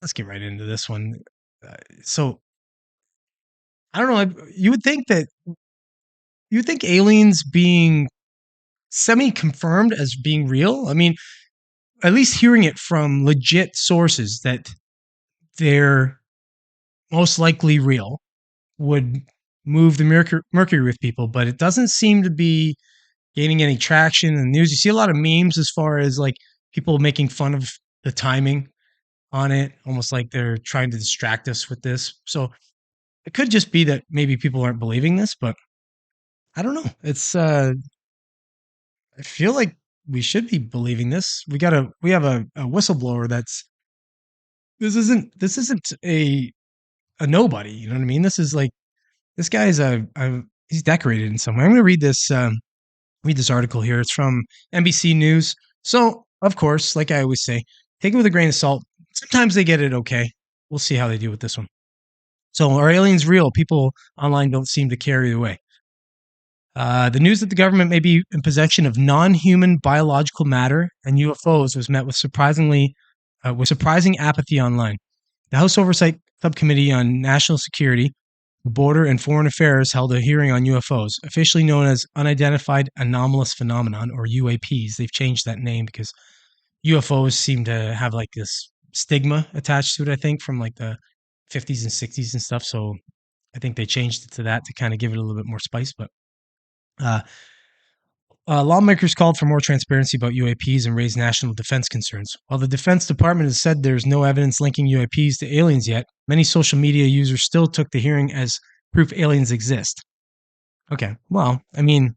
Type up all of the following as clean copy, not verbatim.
let's get right into this one. So I don't know. You would think aliens being semi-confirmed as being real. I mean, at least hearing it from legit sources that they're most likely real would move the mercury with people, but it doesn't seem to be gaining any traction in the news. You see a lot of memes as far as like people making fun of the timing on it, almost like they're trying to distract us with this. So it could just be that maybe people aren't believing this, but I don't know. I feel like we should be believing this. We have a whistleblower that's this isn't a nobody. You know what I mean? This is like this guy is he's decorated in some way. I'm going to read this article here. It's from NBC News. So of course, like I always say, take it with a grain of salt. Sometimes they get it okay. We'll see how they do with this one. So are aliens real? People online don't seem to care either way. The news that the government may be in possession of non-human biological matter and UFOs was met with surprising apathy online. The House Oversight Subcommittee on National Security, Border and Foreign Affairs held a hearing on UFOs, officially known as Unidentified Anomalous Phenomenon, or UAPs. They've changed that name because UFOs seem to have like this stigma attached to it, I think, from like the 50s and 60s and stuff. So I think they changed it to that to kind of give it a little bit more spice. But uh, lawmakers called for more transparency about UAPs and raised national defense concerns. While the Defense Department has said there's no evidence linking UAPs to aliens yet, many social media users still took the hearing as proof aliens exist. Okay, well, I mean,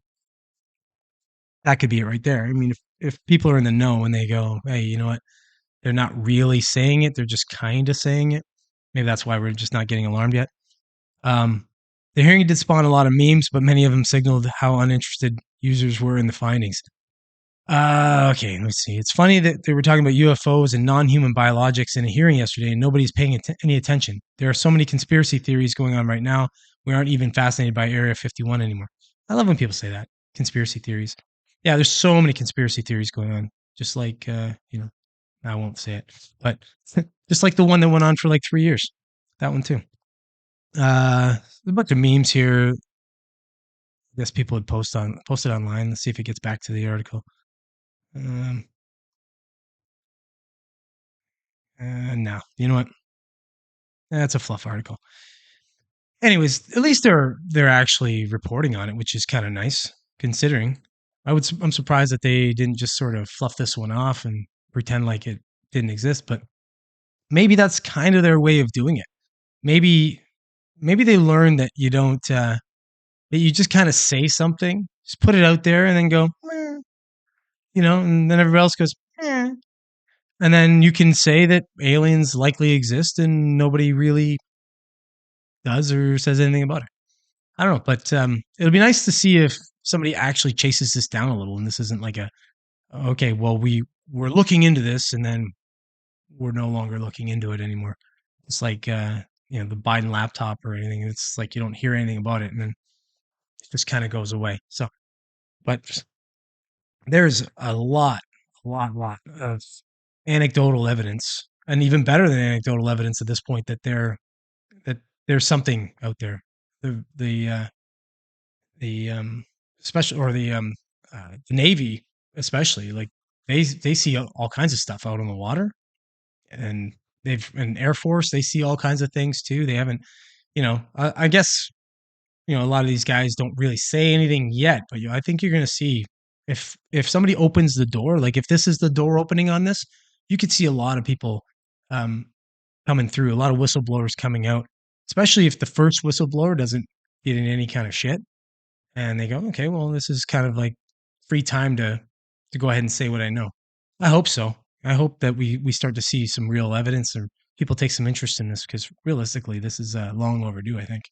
that could be it right there. I mean, if people are in the know and they go, hey, you know what? They're not really saying it, they're just kind of saying it. Maybe that's why we're just not getting alarmed yet. Um, the hearing did spawn a lot of memes, but many of them signaled how uninterested users were in the findings. Okay, let me see. It's funny that they were talking about UFOs and non-human biologics in a hearing yesterday, and nobody's paying any attention. There are so many conspiracy theories going on right now. We aren't even fascinated by Area 51 anymore. I love when people say that. Conspiracy theories. Yeah, there's so many conspiracy theories going on. Just like I won't say it, but just like the one that went on for like 3 years. That one too. There's a bunch of memes here. I guess people would posted online. Let's see if it gets back to the article. Um, no, you know what? That's a fluff article. Anyways, at least they're actually reporting on it, which is kind of nice considering. I'm surprised that they didn't just sort of fluff this one off and pretend like it didn't exist, but maybe that's kind of their way of doing it. Maybe maybe they learned that you don't that you just kind of say something, just put it out there and then go, "Meh," and then everybody else goes, "Eh." And then you can say that aliens likely exist and nobody really does or says anything about it. I don't know, but it'll be nice to see if somebody actually chases this down a little, and this isn't like a okay, well we're looking into this, and then we're no longer looking into it anymore. It's like the Biden laptop or anything. It's like you don't hear anything about it, and then it just kind of goes away. So, but there's a lot of anecdotal evidence, and even better than anecdotal evidence at this point that there's something out there. The special or the Navy especially like they see all kinds of stuff out on the water, and they've an Air Force they see all kinds of things too. They haven't, I guess a lot of these guys don't really say anything yet, but I think you're going to see if somebody opens the door, like if this is the door opening on this, you could see a lot of people um, coming through, a lot of whistleblowers coming out, especially if the first whistleblower doesn't get in any kind of shit and they go, okay, well, this is kind of like free time to go ahead and say what I know. I hope so. I hope that we start to see some real evidence or people take some interest in this because realistically, this is long overdue. I think.